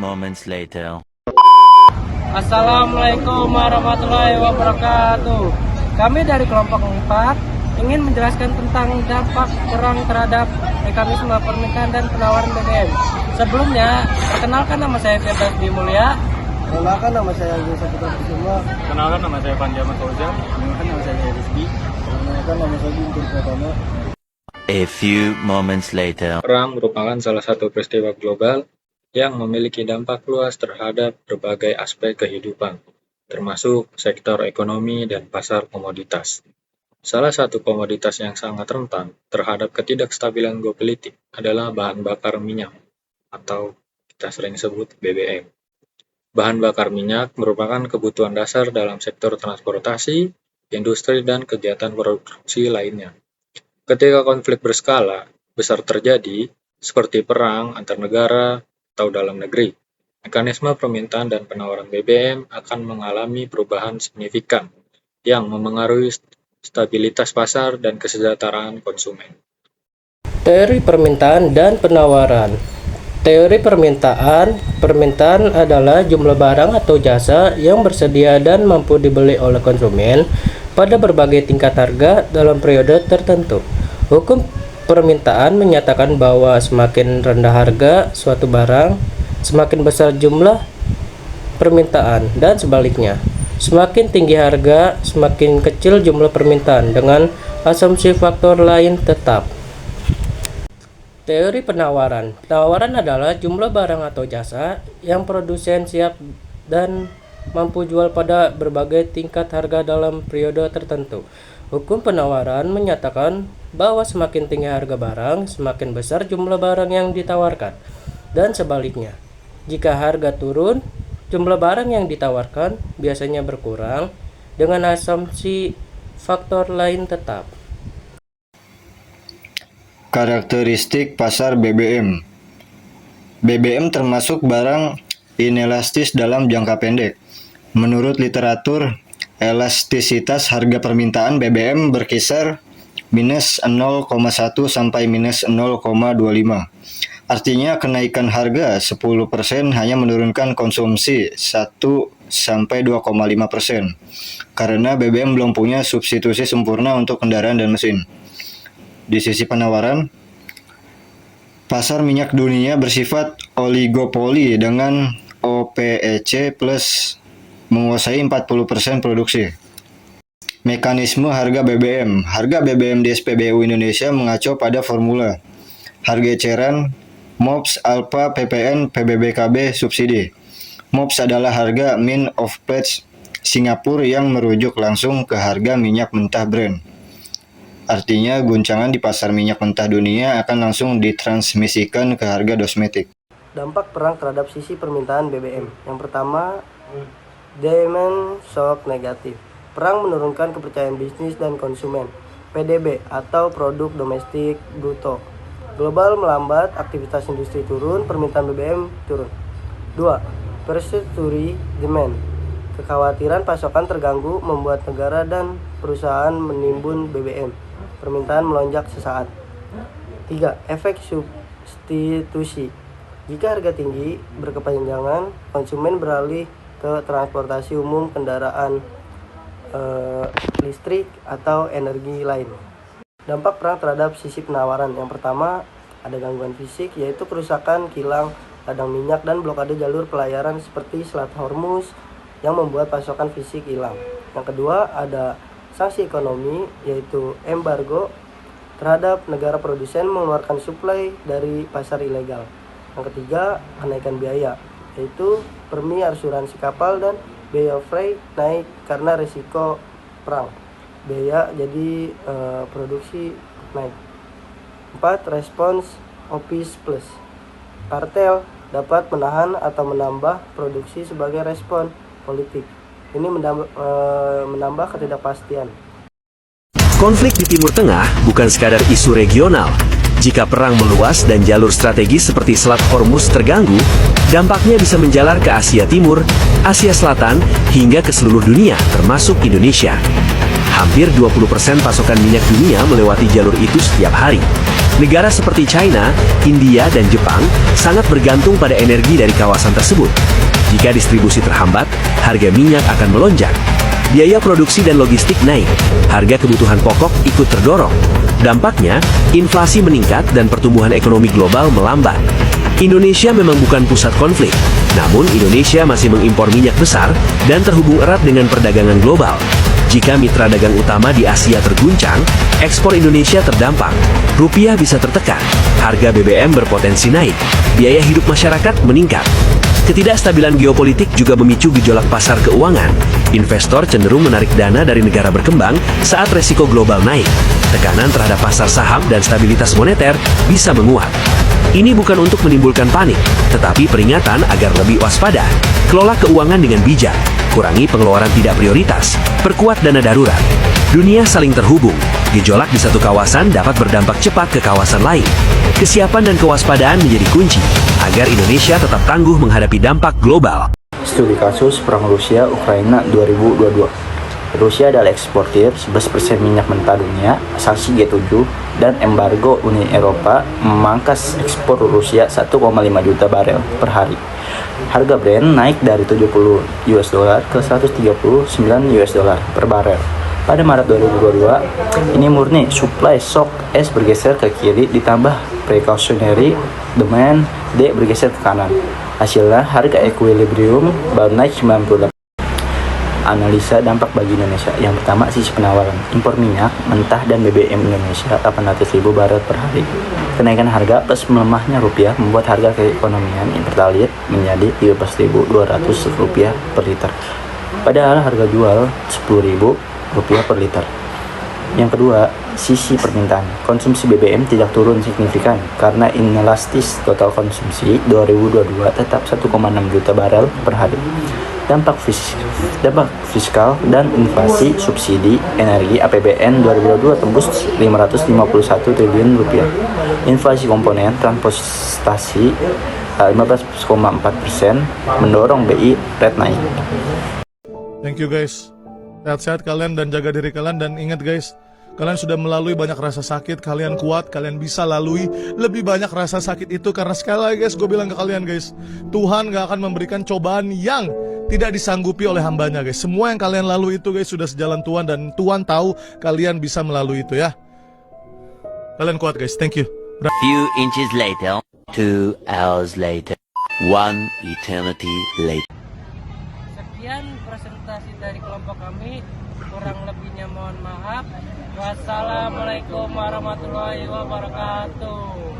moments later. Assalamualaikum warahmatullahi wabarakatuh. Kami dari kelompok 4 ingin menjelaskan tentang dampak perang terhadap mekanisme permintaan dan penawaran BBM. Sebelumnya, perkenalkan nama saya Firdaus Dimulya. Perkenalkan nama saya Agus Saputra Kusuma. Kenalkan nama saya Panjaman Fauzan. Perkenalkan nama saya Rizky. Perkenalkan nama saya Guntur Pratama. A few moments later. Perang merupakan salah satu peristiwa global yang memiliki dampak luas terhadap berbagai aspek kehidupan, termasuk sektor ekonomi dan pasar komoditas. Salah satu komoditas yang sangat rentan terhadap ketidakstabilan geopolitik adalah bahan bakar minyak, atau kita sering sebut BBM. Bahan bakar minyak merupakan kebutuhan dasar dalam sektor transportasi, industri, dan kegiatan produksi lainnya. Ketika konflik berskala besar terjadi, seperti perang antar negara atau dalam negeri, mekanisme permintaan dan penawaran BBM akan mengalami perubahan signifikan yang memengaruhi stabilitas pasar dan kesejahteraan konsumen. Teori permintaan dan penawaran. Teori permintaan adalah jumlah barang atau jasa yang bersedia dan mampu dibeli oleh konsumen pada berbagai tingkat harga dalam periode tertentu. Hukum permintaan menyatakan bahwa semakin rendah harga suatu barang, semakin besar jumlah permintaan, dan sebaliknya. Semakin tinggi harga, semakin kecil jumlah permintaan dengan asumsi faktor lain tetap. Teori penawaran. Penawaran adalah jumlah barang atau jasa yang produsen siap dan mampu jual pada berbagai tingkat harga dalam periode tertentu. Hukum penawaran menyatakan bahwa semakin tinggi harga barang, semakin besar jumlah barang yang ditawarkan, dan sebaliknya. Jika harga turun, jumlah barang yang ditawarkan biasanya berkurang dengan asumsi faktor lain tetap. Karakteristik pasar BBM. BBM termasuk barang inelastis dalam jangka pendek. Menurut literatur, elastisitas harga permintaan BBM berkisar minus 0,1 sampai minus 0,25. Artinya kenaikan harga 10% hanya menurunkan konsumsi 1 sampai 2,5%. Karena BBM belum punya substitusi sempurna untuk kendaraan dan mesin. Di sisi penawaran, pasar minyak dunia bersifat oligopoli dengan OPEC plus menguasai 40% produksi. Mekanisme harga BBM. Harga BBM di SPBU Indonesia mengacu pada formula harga eceran MOPS Alpha PPN PBBKB subsidi. MOPS adalah harga mean of pledge Singapura yang merujuk langsung ke harga minyak mentah Brent. Artinya guncangan di pasar minyak mentah dunia akan langsung ditransmisikan ke harga domestik. Dampak perang terhadap sisi permintaan BBM. Yang pertama, demand shock negatif. Perang menurunkan kepercayaan bisnis dan konsumen, PDB atau produk domestik bruto. Global melambat, aktivitas industri turun, permintaan BBM turun. 2. Perceptory demand. Kekhawatiran pasokan terganggu membuat negara dan perusahaan menimbun BBM. Permintaan melonjak sesaat. 3. Efek substitusi. Jika harga tinggi berkepanjangan, konsumen beralih ke transportasi umum, kendaraan listrik, atau energi lain. Dampak perang terhadap sisi penawaran. Yang pertama, ada gangguan fisik, yaitu kerusakan kilang ladang minyak dan blokade jalur pelayaran seperti Selat Hormuz yang membuat pasokan fisik hilang. Yang kedua, ada sanksi ekonomi, yaitu embargo terhadap negara produsen mengeluarkan suplai dari pasar ilegal. Yang ketiga, kenaikan biaya, yaitu premi asuransi kapal dan biaya freight naik karena risiko perang. Biaya jadi produksi naik. 4. Respons Office Plus. Kartel dapat menahan atau menambah produksi sebagai respon politik. Ini menambah ketidakpastian. Konflik di Timur Tengah bukan sekadar isu regional. Jika perang meluas dan jalur strategis seperti Selat Hormuz terganggu, dampaknya bisa menjalar ke Asia Timur, Asia Selatan, hingga ke seluruh dunia, termasuk Indonesia. Hampir 20% pasokan minyak dunia melewati jalur itu setiap hari. Negara seperti China, India, dan Jepang sangat bergantung pada energi dari kawasan tersebut. Jika distribusi terhambat, harga minyak akan melonjak. Biaya produksi dan logistik naik, harga kebutuhan pokok ikut terdorong. Dampaknya, inflasi meningkat dan pertumbuhan ekonomi global melambat. Indonesia memang bukan pusat konflik, namun Indonesia masih mengimpor minyak besar dan terhubung erat dengan perdagangan global. Jika mitra dagang utama di Asia terguncang, ekspor Indonesia terdampak, rupiah bisa tertekan, harga BBM berpotensi naik, biaya hidup masyarakat meningkat. Ketidakstabilan geopolitik juga memicu gejolak pasar keuangan. Investor cenderung menarik dana dari negara berkembang saat resiko global naik. Tekanan terhadap pasar saham dan stabilitas moneter bisa menguat. Ini bukan untuk menimbulkan panik, tetapi peringatan agar lebih waspada. Kelola keuangan dengan bijak, kurangi pengeluaran tidak prioritas, perkuat dana darurat. Dunia saling terhubung, gejolak di satu kawasan dapat berdampak cepat ke kawasan lain. Kesiapan dan kewaspadaan menjadi kunci, agar Indonesia tetap tangguh menghadapi dampak global. Studi kasus Perang Rusia-Ukraina 2022. Rusia adalah eksportir 11% minyak mentah dunia, sanksi G7, dan embargo Uni Eropa memangkas ekspor Rusia 1,5 juta barel per hari. Harga Brent naik dari 70 US dollar ke 139 US dollar per barel. Pada Maret 2022, ini murni supply shock S bergeser ke kiri ditambah precautionary demand D bergeser ke kanan. Hasilnya, harga equilibrium baru naik 98. Analisa dampak bagi Indonesia. Yang pertama, sisi penawaran. Impor minyak mentah dan BBM Indonesia 800.000 barel per hari. Kenaikan harga plus melemahnya rupiah membuat harga keekonomian Pertalite menjadi Rp13.200 per liter. Padahal harga jual Rp10.000 per liter. Yang kedua, sisi permintaan. Konsumsi BBM tidak turun signifikan karena inelastis. Total konsumsi 2022 tetap 1,6 juta barel per hari. Dampak fiskal dan inflasi subsidi energi APBN 2022 tembus 551 triliun rupiah. Inflasi komponen transportasi 15,4% mendorong BI rate naik. Thank you guys. Sehat-sehat kalian dan jaga diri kalian, dan ingat guys, kalian sudah melalui banyak rasa sakit, kalian kuat, kalian bisa lalui lebih banyak rasa sakit itu. Karena sekali lagi guys, gue bilang ke kalian guys, Tuhan gak akan memberikan cobaan yang tidak disanggupi oleh hambanya guys. Semua yang kalian lalui itu guys sudah sejalan Tuhan, dan Tuhan tahu kalian bisa melalui itu ya. Kalian kuat guys, thank you. Few inches later, 2 hours later, 1 eternity later. Sekian presentasi dari kelompok kami, kurang lebihnya mohon maaf. Wassalamualaikum warahmatullahi wabarakatuh.